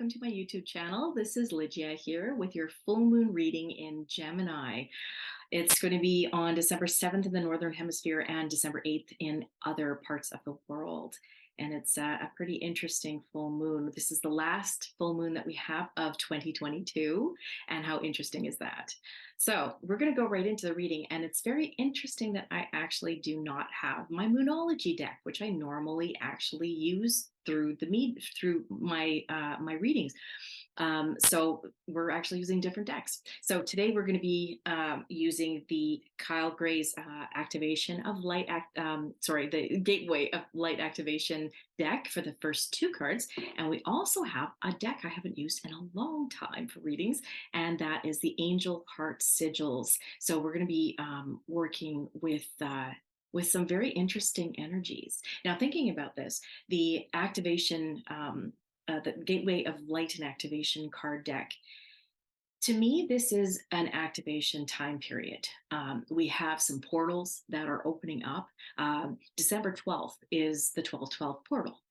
welcome to my YouTube channel. This is Lydia here with your full moon reading in Gemini. It's going to be on December 7th in the Northern Hemisphere and December 8th in other parts of the world. And it's a pretty interesting full moon. This is the last full moon that we have of 2022. And how interesting is that? So we're going to go right into the reading. And it's very interesting that I actually do not have my Moonology deck, which I normally actually use through my readings. So we're actually using different decks. So today we're going to be using the Kyle Gray's activation of the Gateway of Light Activation deck for the first two cards. And we also have a deck I haven't used in a long time for readings, and that is the Angel Heart Sigils. So we're going to be working with some very interesting energies. Now, thinking about this, the activation, the Gateway of Light and Activation card deck, to me, this is an activation time period. We have some portals that are opening up. December 12th is the 12/12 portal.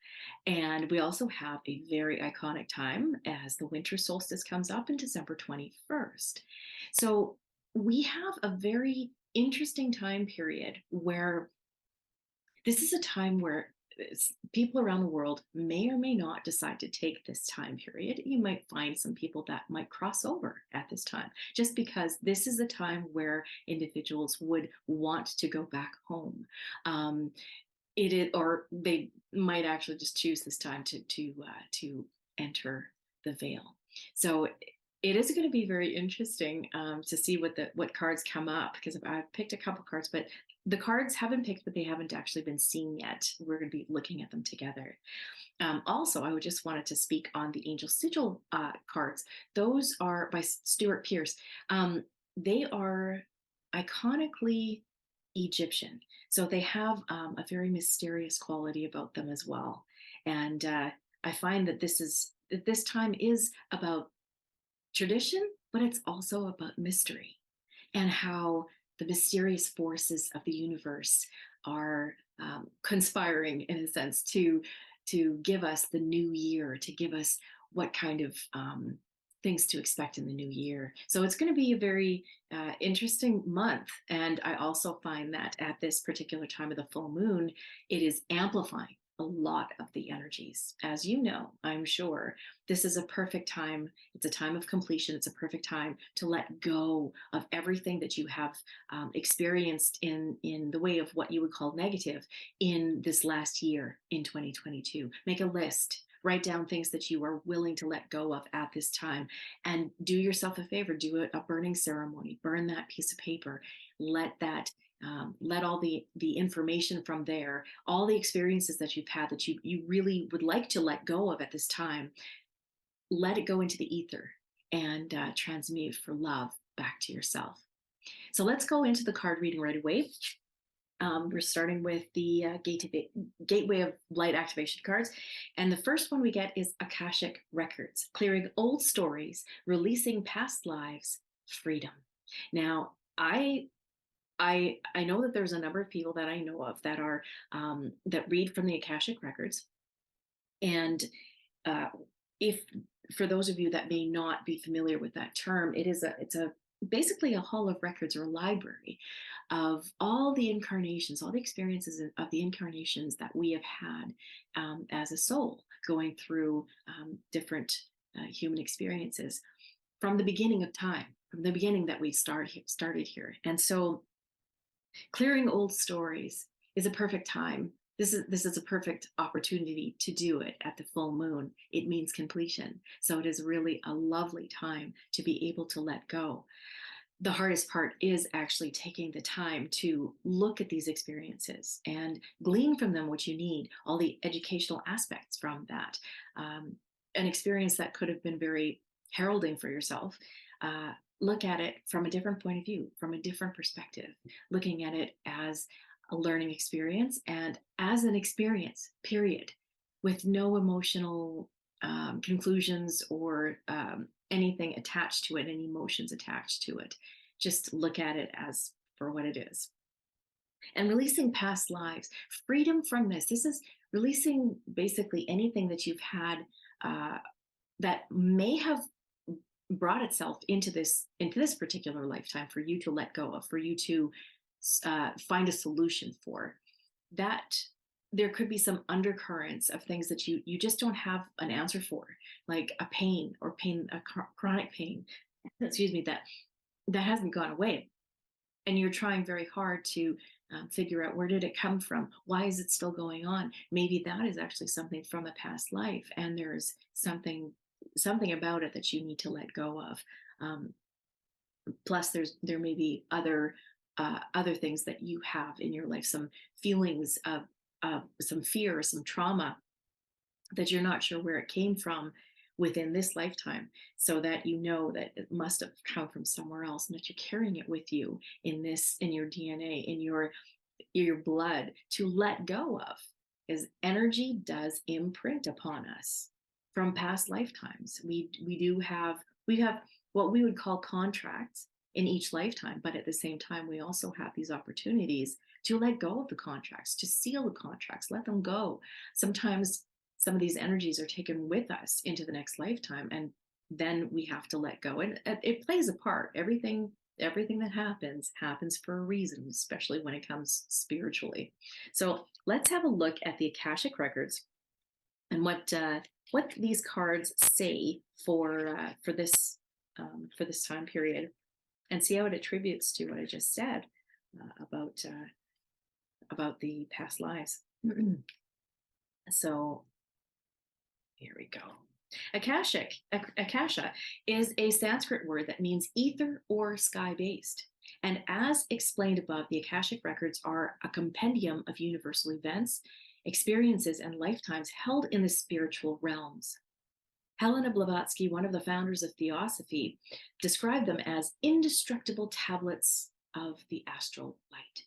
And we also have a very iconic time as the winter solstice comes up in December 21st. So we have a very interesting time period where this is a time where people around the world may or may not decide to take this time period. You might find some people that might cross over at this time, just because this is a time where individuals would want to go back home. It is, or they might actually just choose this time to enter the veil. So it is going to be very interesting to see what cards come up, because I've picked a couple cards, but the cards have been picked, but they haven't actually been seen yet. We're going to be looking at them together. Also, I would just wanted to speak on the Angel Sigil cards. Those are by Stuart Pearce. They are iconically Egyptian, so they have a very mysterious quality about them as well. And I find that this time is about tradition, but it's also about mystery and how the mysterious forces of the universe are conspiring, in a sense, to give us the new year, to give us what kind of things to expect in the new year. So it's going to be a very interesting month. And I also find that at this particular time of the full moon, it is amplifying a lot of the energies. As you know, I'm sure this is a perfect time. It's a time of completion. It's a perfect time to let go of everything that you have experienced in the way of what you would call negative in this last year in 2022. Make a list. Write down things that you are willing to let go of at this time, and do yourself a favor. Do a burning ceremony. Burn that piece of paper. Let all the information from there, all the experiences that you've had that you really would like to let go of at this time, let it go into the ether and transmute for love back to yourself. So let's go into the card reading right away. We're starting with the Gateway of Light Activation cards. And the first one we get is Akashic Records, clearing old stories, releasing past lives, freedom. Now, I know that there's a number of people that I know of that are that read from the Akashic Records. And if for those of you that may not be familiar with that term, it's basically a hall of records or a library of all the incarnations, all the experiences of the incarnations that we have had as a soul, going through different human experiences from the beginning of time, from the beginning that we started here. And so clearing old stories is a perfect time. This is a perfect opportunity to do it at the full moon. It means completion. So it is really a lovely time to be able to let go. The hardest part is actually taking the time to look at these experiences and glean from them what you need, all the educational aspects from that. An experience that could have been very heralding for yourself. Look at it from a different point of view, from a different perspective, looking at it as a learning experience and as an experience, period, with no emotional conclusions or anything attached to it, any emotions attached to it. Just look at it as for what it is. And releasing past lives, freedom from this. This is releasing basically anything that you've had that may have brought itself into this particular lifetime for you to let go of, for you to find a solution for. That there could be some undercurrents of things that you just don't have an answer for, like a pain or pain, a chronic pain, excuse me, that hasn't gone away, and you're trying very hard to figure out, where did it come from, why is it still going on. Maybe that is actually something from a past life, and there's something about it that you need to let go of. um, Plus there may be other things that you have in your life, some feelings of some fear or some trauma that you're not sure where it came from within this lifetime, so that you know that it must have come from somewhere else, and that you're carrying it with you in your DNA, in your blood, to let go of, because energy does imprint upon us from past lifetimes. We have what we would call contracts in each lifetime, but at the same time we also have these opportunities to let go of the contracts, to seal the contracts, let them go. Sometimes some of these energies are taken with us into the next lifetime, and then we have to let go, and it plays a part. Everything that happens for a reason, especially when it comes spiritually. So let's have a look at the Akashic Records and what these cards say for this time period, and see how it attributes to what I just said about the past lives. So here we go. Akasha is a Sanskrit word that means ether or sky based. And as explained above, the Akashic Records are a compendium of universal events, experiences, and lifetimes held in the spiritual realms. Helena Blavatsky, one of the founders of Theosophy, described them as indestructible tablets of the astral light.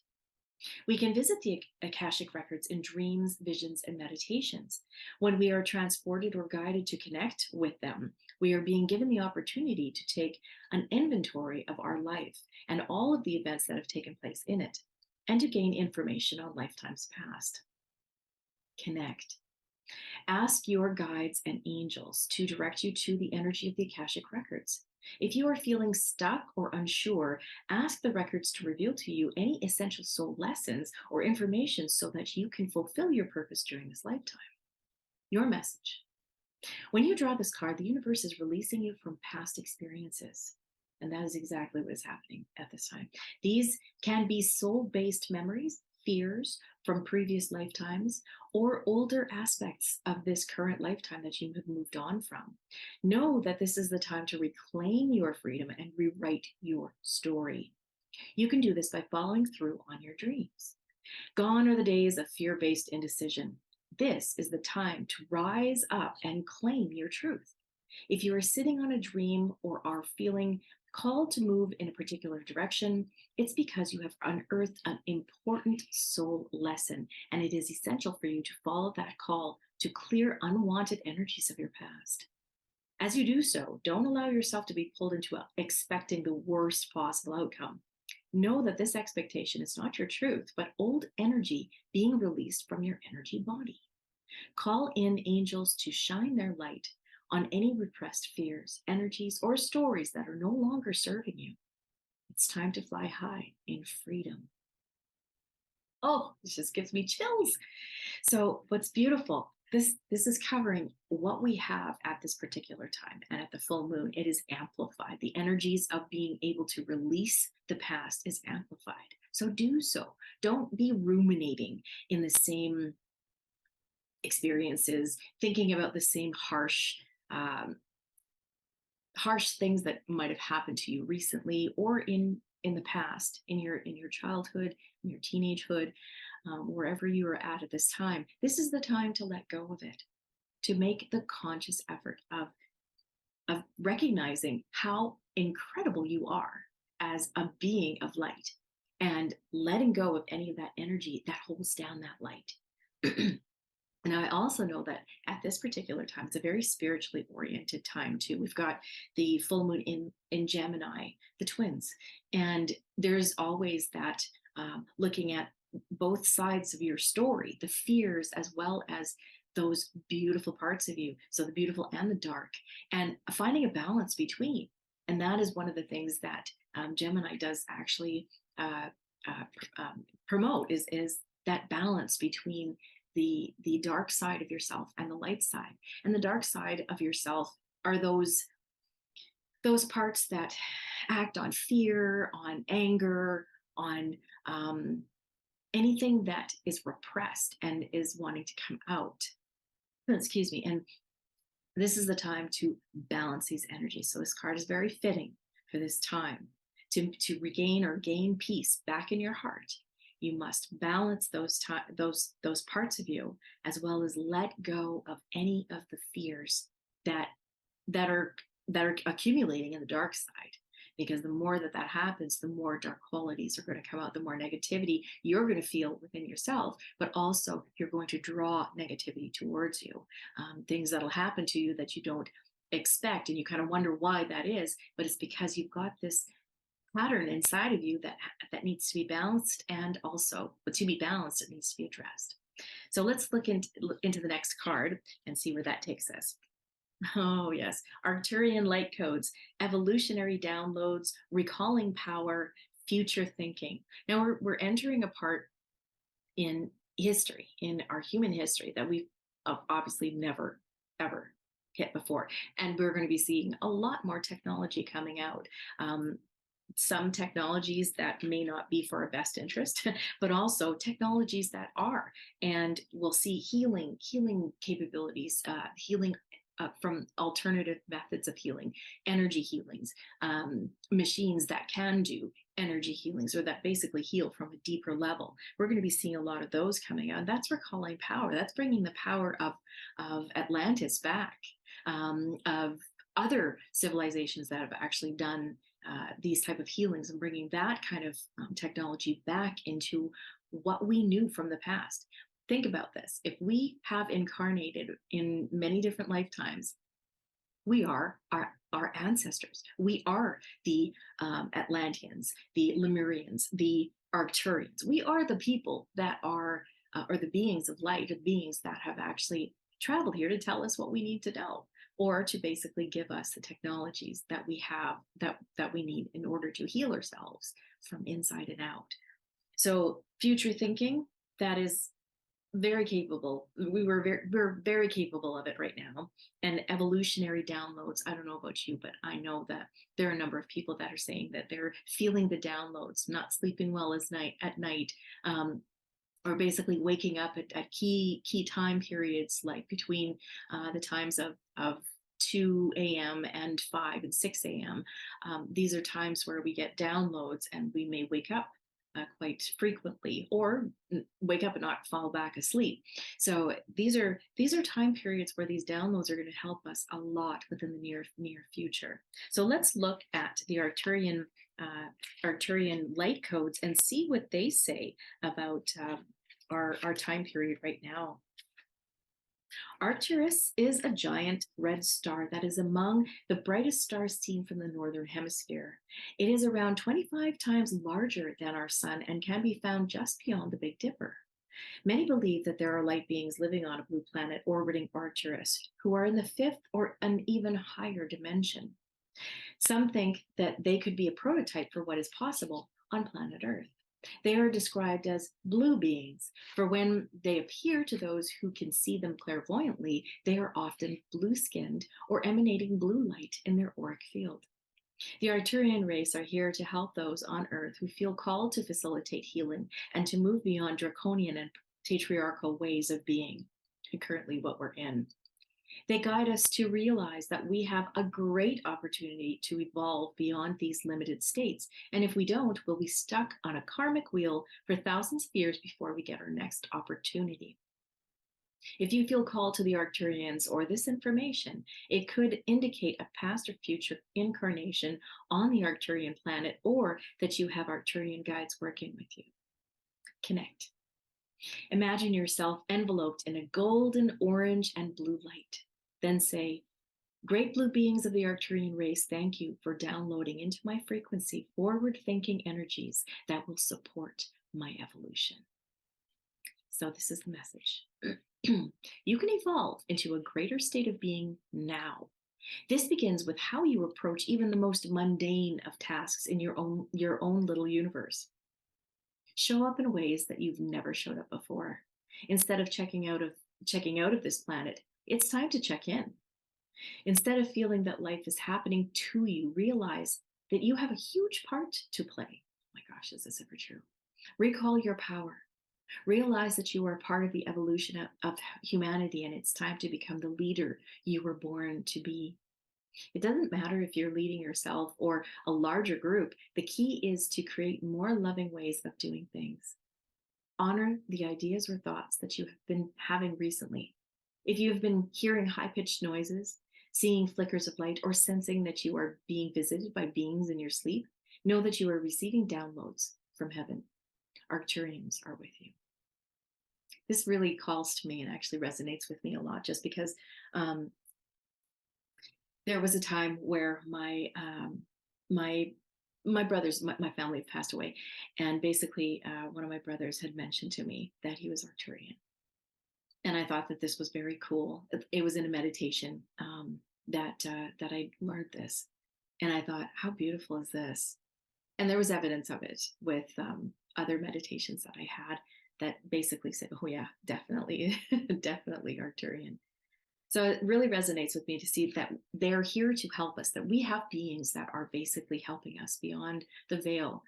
We can visit the Akashic Records in dreams, visions, and meditations. When we are transported or guided to connect with them, we are being given the opportunity to take an inventory of our life and all of the events that have taken place in it, and to gain information on lifetimes past. Connect. Ask your guides and angels to direct you to the energy of the Akashic Records. If you are feeling stuck or unsure, ask the records to reveal to you any essential soul lessons or information so that you can fulfill your purpose during this lifetime. Your message. When you draw this card, the universe is releasing you from past experiences. And that is exactly what is happening at this time. These can be soul-based memories, fears from previous lifetimes, or older aspects of this current lifetime that you have moved on from. Know that this is the time to reclaim your freedom and rewrite your story. You can do this by following through on your dreams. Gone are the days of fear-based indecision. This is the time to rise up and claim your truth. If you are sitting on a dream or are feeling called to move in a particular direction, it's because you have unearthed an important soul lesson, and it is essential for you to follow that call to clear unwanted energies of your past. As you do so, don't allow yourself to be pulled into expecting the worst possible outcome. Know that this expectation is not your truth, but old energy being released from your energy body. Call in angels to shine their light on any repressed fears, energies, or stories that are no longer serving you. It's time to fly high in freedom. Oh, this just gives me chills. So what's beautiful, this is covering what we have at this particular time, and at the full moon it is amplified. The energies of being able to release the past is amplified. So do so. Don't be ruminating in the same experiences, thinking about the same um, harsh things that might have happened to you recently or in the past, in your childhood, in your teenagehood, wherever you are at this time. This is the time to let go of it, to make the conscious effort of recognizing how incredible you are as a being of light, and letting go of any of that energy that holds down that light. And I also know that at this particular time, it's a very spiritually oriented time too. We've got the full moon in Gemini, the twins, and there's always that looking at both sides of your story, the fears as well as those beautiful parts of you, so the beautiful and the dark, and finding a balance between. And that is one of the things that Gemini does actually uh, promote, is that balance between the dark side of yourself and the light side. And the dark side of yourself are those parts that act on fear, on anger, on anything that is repressed and is wanting to come out. Excuse me. And this is the time to balance these energies. So this card is very fitting for this time to regain or gain peace back in your heart. You must balance those parts of you, as well as let go of any of the fears that that are that are accumulating in the dark side. Because the more that happens, the more dark qualities are going to come out, the more negativity you're going to feel within yourself, but also you're going to draw negativity towards you. Things that'll happen to you that you don't expect, and you kind of wonder why that is, but it's because you've got this pattern inside of you that needs to be balanced, and also, but to be balanced, it needs to be addressed. So let's look into the next card and see where that takes us. Oh, yes. Arcturian light codes, evolutionary downloads, recalling power, future thinking. Now we're entering a part in history, in our human history, that we've obviously never, ever hit before. And we're going to be seeing a lot more technology coming out. Some technologies that may not be for our best interest, but also technologies that are. And we'll see healing capabilities, healing from alternative methods of healing, energy healings, machines that can do energy healings, or that basically heal from a deeper level. We're going to be seeing a lot of those coming out. And that's recalling power. That's bringing the power of Atlantis back, of other civilizations that have actually done these type of healings, and bringing that kind of technology back into what we knew from the past. Think about this. If we have incarnated in many different lifetimes, we are our ancestors. We are the Atlanteans, the Lemurians, the Arcturians. We are the people that are, or the beings of light, the beings that have actually traveled here to tell us what we need to know, or to basically give us the technologies that we have, that we need in order to heal ourselves from inside and out. So future thinking, that is very capable. We're very capable of it right now. And evolutionary downloads, I don't know about you, but I know that there are a number of people that are saying that they're feeling the downloads, not sleeping well at night, or basically waking up at key time periods, like between the times of 2 a.m. and 5 and 6 a.m. These are times where we get downloads, and we may wake up quite frequently, or wake up and not fall back asleep. So these are time periods where these downloads are going to help us a lot within the near future. So let's look at the Arcturian light codes and see what they say about our time period right now. Arcturus is a giant red star that is among the brightest stars seen from the northern hemisphere. It is around 25 times larger than our sun and can be found just beyond the Big Dipper. Many believe that there are light beings living on a blue planet orbiting Arcturus who are in the fifth or an even higher dimension. Some think that they could be a prototype for what is possible on planet Earth. They are described as blue beings, for when they appear to those who can see them clairvoyantly, they are often blue-skinned or emanating blue light in their auric field. The Arcturian race are here to help those on Earth who feel called to facilitate healing and to move beyond draconian and patriarchal ways of being, currently what we're in. They guide us to realize that we have a great opportunity to evolve beyond these limited states. And if we don't, we'll be stuck on a karmic wheel for thousands of years before we get our next opportunity. If you feel called to the Arcturians or this information, it could indicate a past or future incarnation on the Arcturian planet, or that you have Arcturian guides working with you. Connect. Imagine yourself enveloped in a golden, orange, and blue light. Then say, "Great blue beings of the Arcturian race, thank you for downloading into my frequency forward-thinking energies that will support my evolution." So this is the message. You can evolve into a greater state of being now. This begins with how you approach even the most mundane of tasks in your own little universe. Show up in ways that you've never showed up before. Instead of checking out of this planet, it's time to check in. Instead of feeling that life is happening to you, realize that you have a huge part to play. Oh my gosh, is this ever true? Recall your power. Realize that you are part of the evolution of humanity, and it's time to become the leader you were born to be. It doesn't matter if you're leading yourself or a larger group. The key is to create more loving ways of doing things. Honor the ideas or thoughts that you have been having recently. If you have been hearing high pitched noises, seeing flickers of light, or sensing that you are being visited by beings in your sleep, know that you are receiving downloads from heaven. Arcturians are with you. This really calls to me and actually resonates with me a lot, just because um, there was a time where my my brothers, my family had passed away, and basically one of my brothers had mentioned to me that he was Arcturian, and I thought that this was very cool. It was in a meditation that I learned this, and I thought, how beautiful is this? And there was evidence of it with other meditations that I had that basically said, oh yeah, definitely, definitely Arcturian. So it really resonates with me to see that they're here to help us, that we have beings that are basically helping us beyond the veil,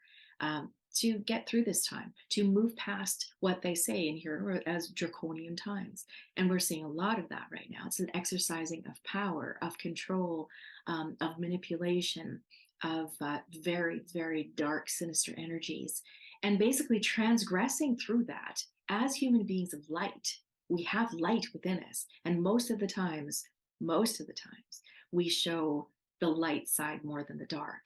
to get through this time, to move past what they say in here as draconian times. And we're seeing a lot of that right now. It's an exercising of power, of control, of manipulation, of very, very dark, sinister energies, and basically transgressing through that as human beings of light. We have light within us, and most of the times we show the light side more than the dark.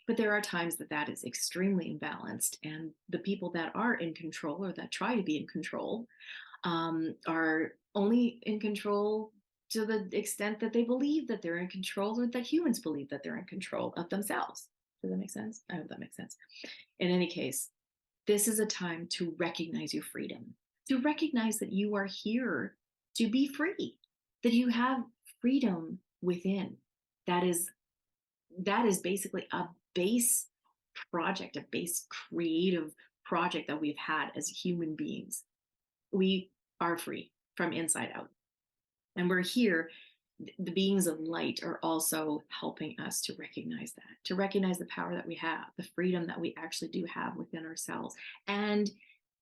But there are times that that is extremely imbalanced, and the people that are in control or that try to be in control are only in control to the extent that they believe that they're in control, or that humans believe that they're in control of themselves. Does that make sense? I hope that makes sense. In any case, this is a time to recognize your freedom, to recognize that you are here to be free, that you have freedom within. That is that is basically a base project, a base creative project that we've had as human beings. We are free from inside out. And we're here, the beings of light are also helping us to recognize that, to recognize the power that we have, the freedom that we actually do have within ourselves, and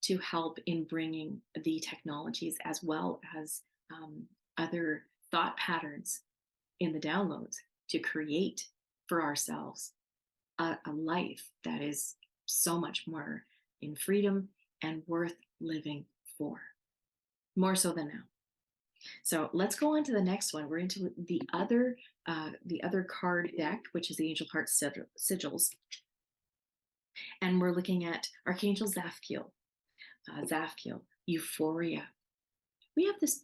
to help in bringing the technologies as well as other thought patterns in the downloads to create for ourselves a life that is so much more in freedom and worth living for, more so than now. So let's go on to the next one. We're into the other card deck, which is the Angel Heart Sigils, and we're looking at Archangel Zafkiel, Euphoria. We have this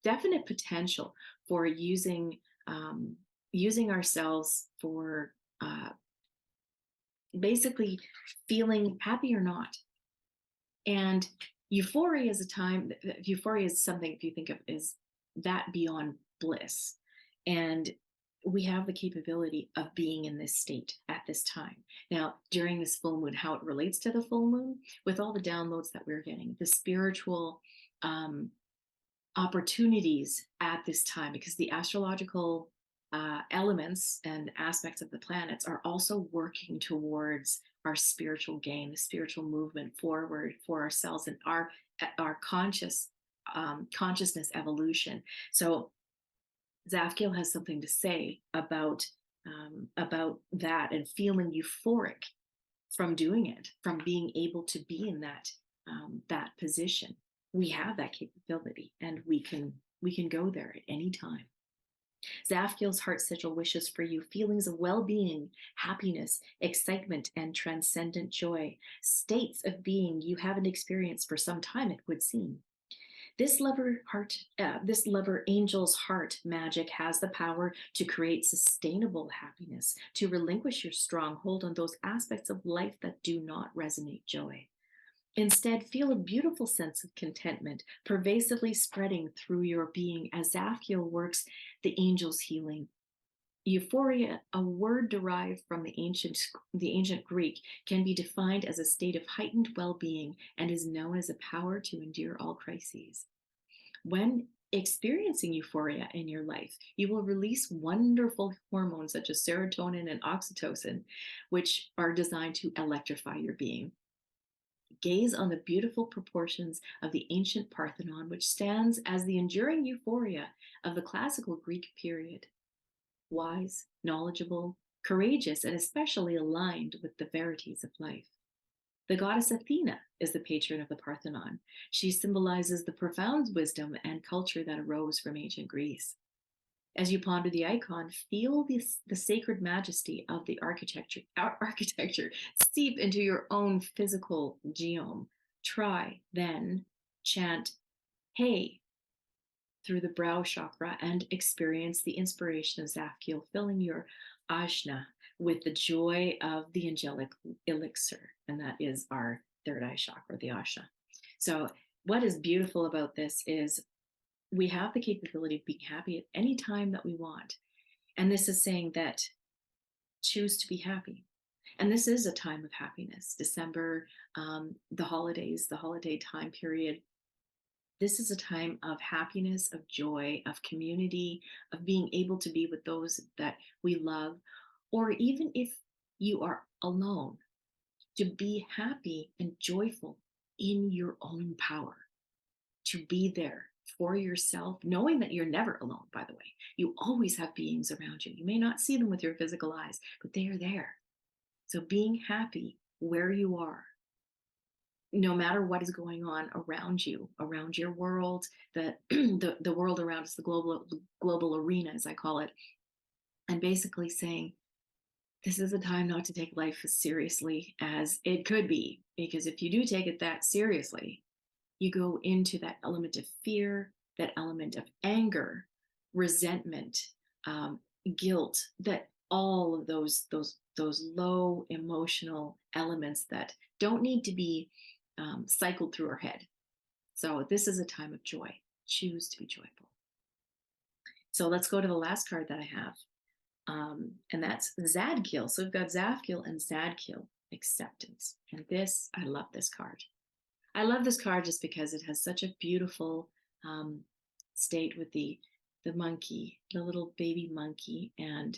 definite potential for using ourselves for basically feeling happy or not. And euphoria is a time, euphoria is something, if you think of, is that beyond bliss. And we have the capability of being in this state at this time. Now, during this full moon, how it relates to the full moon, with all the downloads that we're getting, the spiritual opportunities at this time, because the astrological elements and aspects of the planets are also working towards our spiritual gain, the spiritual movement forward for ourselves and our consciousness evolution. So Zafkiel has something to say about that, and feeling euphoric from doing it, from being able to be in that position. We have that capability, and we can go there at any time. Zafkiel's heart sigil wishes for you feelings of well-being, happiness, excitement, and transcendent joy, states of being you haven't experienced for some time, it would seem. This lover angel's heart magic has the power to create sustainable happiness, to relinquish your strong hold on those aspects of life that do not resonate joy. Instead, feel a beautiful sense of contentment pervasively spreading through your being as Zaphiel works the angel's healing. Euphoria, a word derived from the ancient Greek, can be defined as a state of heightened well-being and is known as a power to endure all crises. When experiencing euphoria in your life, you will release wonderful hormones such as serotonin and oxytocin, which are designed to electrify your being. Gaze on the beautiful proportions of the ancient Parthenon, which stands as the enduring euphoria of the classical Greek period. Wise, knowledgeable, courageous, and especially aligned with the verities of life. The goddess Athena is the patron of the Parthenon. She symbolizes the profound wisdom and culture that arose from ancient Greece. As you ponder the icon, feel the sacred majesty of the architecture seep into your own physical geome. Try, then, chant, hey, through the brow chakra and experience the inspiration of Zapkiel filling your ajna with the joy of the angelic elixir. And that is our third eye chakra, the ajna. So, what is beautiful about this is we have the capability of being happy at any time that we want. And this is saying that choose to be happy. And this is a time of happiness. December, the holidays, the holiday time period, this is a time of happiness, of joy, of community, of being able to be with those that we love, or even if you are alone, to be happy and joyful in your own power, to be there for yourself, knowing that you're never alone, by the way. You always have beings around you. You may not see them with your physical eyes, but they are there. So being happy where you are, no matter what is going on around you, around your world, the world around us, the global arena, as I call it, and basically saying, this is a time not to take life as seriously as it could be. Because if you do take it that seriously, you go into that element of fear, that element of anger, resentment, um, guilt, that all of those low emotional elements that don't need to be cycled through our head. So this is a time of joy. Choose to be joyful. So let's go to the last card that I have, and that's Zadkiel. So we've got Zafkiel and Zadkiel, acceptance. And this, I love this card. I love this card just because it has such a beautiful um, state with the monkey, the little baby monkey, and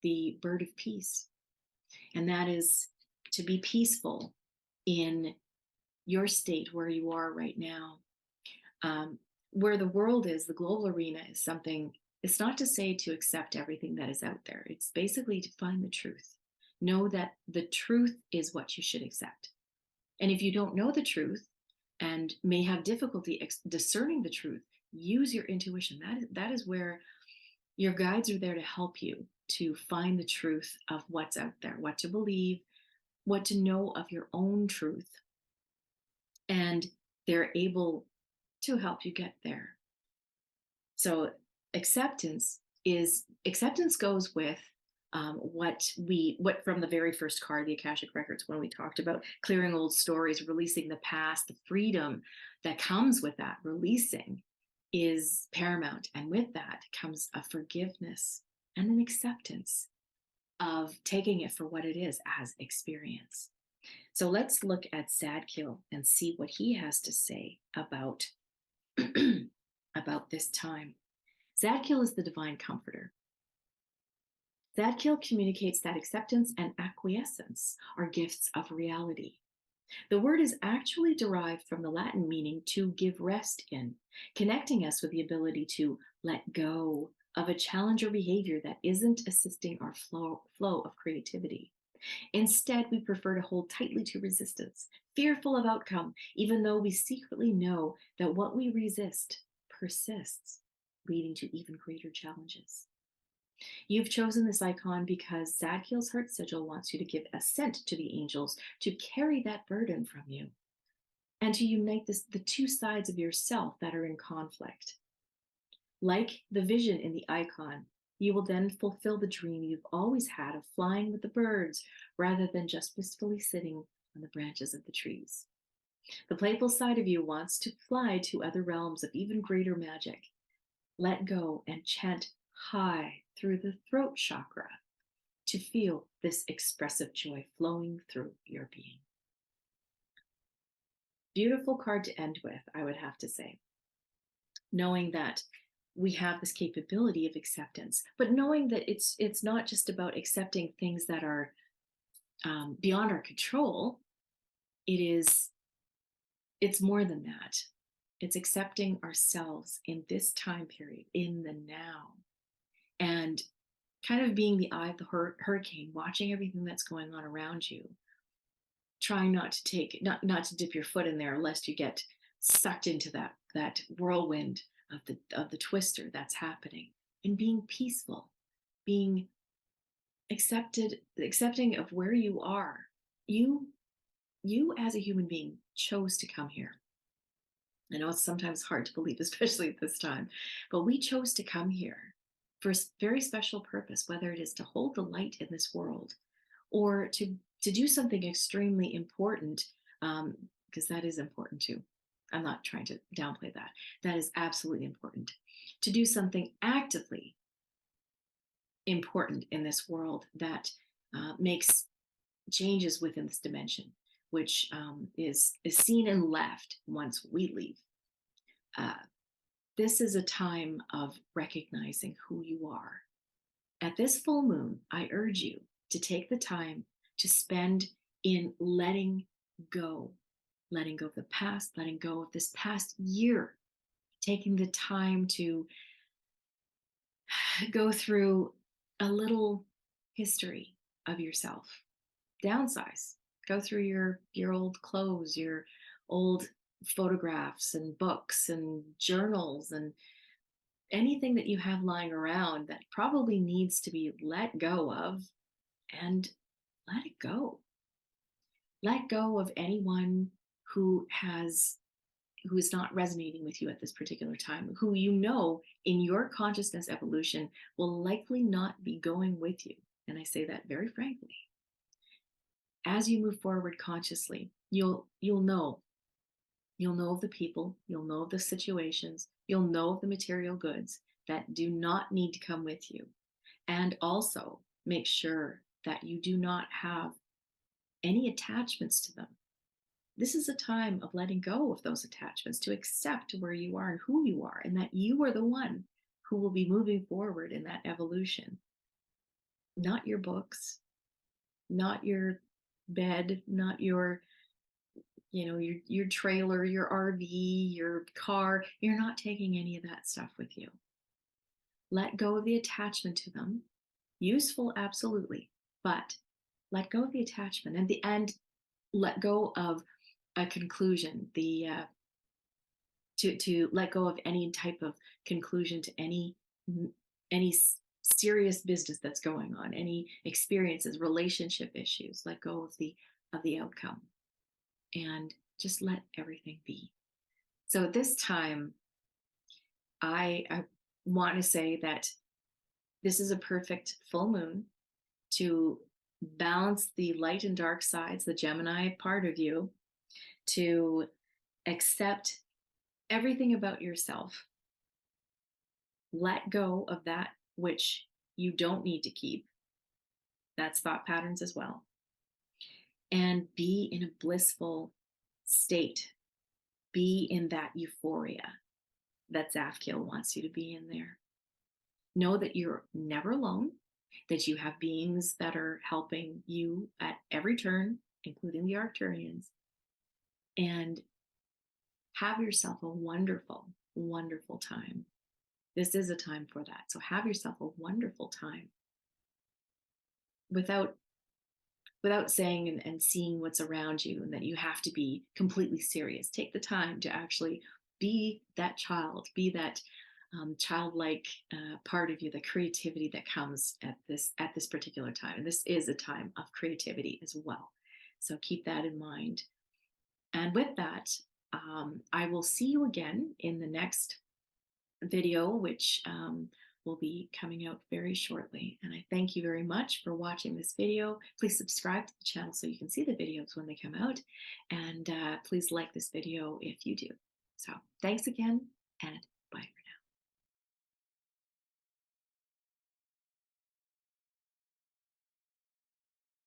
the bird of peace. And that is to be peaceful in your state where you are right now. Where the world is, the global arena is something, it's not to say to accept everything that is out there. It's basically to find the truth. Know that the truth is what you should accept. And if you don't know the truth and may have difficulty discerning the truth, use your intuition. That is where your guides are there to help you to find the truth of what's out there, what to believe, what to know of your own truth. And they're able to help you get there. So acceptance goes with what from the very first card, the Akashic Records, when we talked about clearing old stories, releasing the past, the freedom that comes with that releasing is paramount. And with that comes a forgiveness and an acceptance of taking it for what it is as experience. So let's look at Zadkiel and see what he has to say about about this time. Zadkiel is the divine comforter. Zadkiel communicates that acceptance and acquiescence are gifts of reality. The word is actually derived from the Latin meaning to give rest in, connecting us with the ability to let go of a challenge or behavior that isn't assisting our flow of creativity. Instead, we prefer to hold tightly to resistance, fearful of outcome, even though we secretly know that what we resist persists, leading to even greater challenges. You've chosen this icon because Zadkiel's heart sigil wants you to give assent to the angels to carry that burden from you and to unite the two sides of yourself that are in conflict. Like the vision in the icon, you will then fulfill the dream you've always had of flying with the birds rather than just wistfully sitting on the branches of the trees. The playful side of you wants to fly to other realms of even greater magic. Let go and chant high through the throat chakra to feel this expressive joy flowing through your being. Beautiful card to end with, I would have to say. Knowing that we have this capability of acceptance, but knowing that it's not just about accepting things that are beyond our control. It's more than that. It's accepting ourselves in this time period, in the now, and kind of being the eye of the hurricane, watching everything that's going on around you, trying not to dip your foot in there lest you get sucked into that whirlwind of the twister that's happening, and being peaceful, being accepting of where you are. You as a human being chose to come here. I know it's sometimes hard to believe, especially at this time, but we chose to come here for a very special purpose, whether it is to hold the light in this world or to do something extremely important, because that is important too. I'm not trying to downplay that. That is absolutely important. To do something actively important in this world that makes changes within this dimension, which is seen and left once we leave. Uh, this is a time of recognizing who you are. At this full moon, I urge you to take the time to spend in letting go of the past, letting go of this past year, taking the time to go through a little history of yourself. Downsize. Go through your old clothes, your old photographs and books and journals and anything that you have lying around that probably needs to be let go of, and let it go. Let go of anyone who is not resonating with you at this particular time, who you know in your consciousness evolution will likely not be going with you. And I say that very frankly. As you move forward consciously, you'll know. You'll know of the people, you'll know of the situations, you'll know of the material goods that do not need to come with you. And also make sure that you do not have any attachments to them. This is a time of letting go of those attachments, to accept where you are and who you are, and that you are the one who will be moving forward in that evolution. Not your books, not your bed, not your your trailer, your RV, your car. You're not taking any of that stuff with you. Let go of the attachment to them. Useful, absolutely, but let go of the attachment, and the end. Let go of a conclusion. To let go of any type of conclusion to any serious business that's going on, any experiences, relationship issues. Let go of the outcome, and just let everything be. So at this time, I want to say that this is a perfect full moon to balance the light and dark sides, the Gemini part of you, to accept everything about yourself, let go of that which you don't need to keep. That's thought patterns as well. And be in a blissful state. Be in that euphoria that Zafkiel wants you to be in there. Know that you're never alone, that you have beings that are helping you at every turn, including the Arcturians, and have yourself a wonderful, wonderful time. This is a time for that. So have yourself a wonderful time without saying and seeing what's around you and that you have to be completely serious. Take the time to actually be that child, be that childlike part of you, the creativity that comes at this particular time. And this is a time of creativity as well. So keep that in mind. And with that, I will see you again in the next video, which will be coming out very shortly. And I thank you very much for watching this video. Please subscribe to the channel so you can see the videos when they come out. And please like this video if you do. So thanks again, and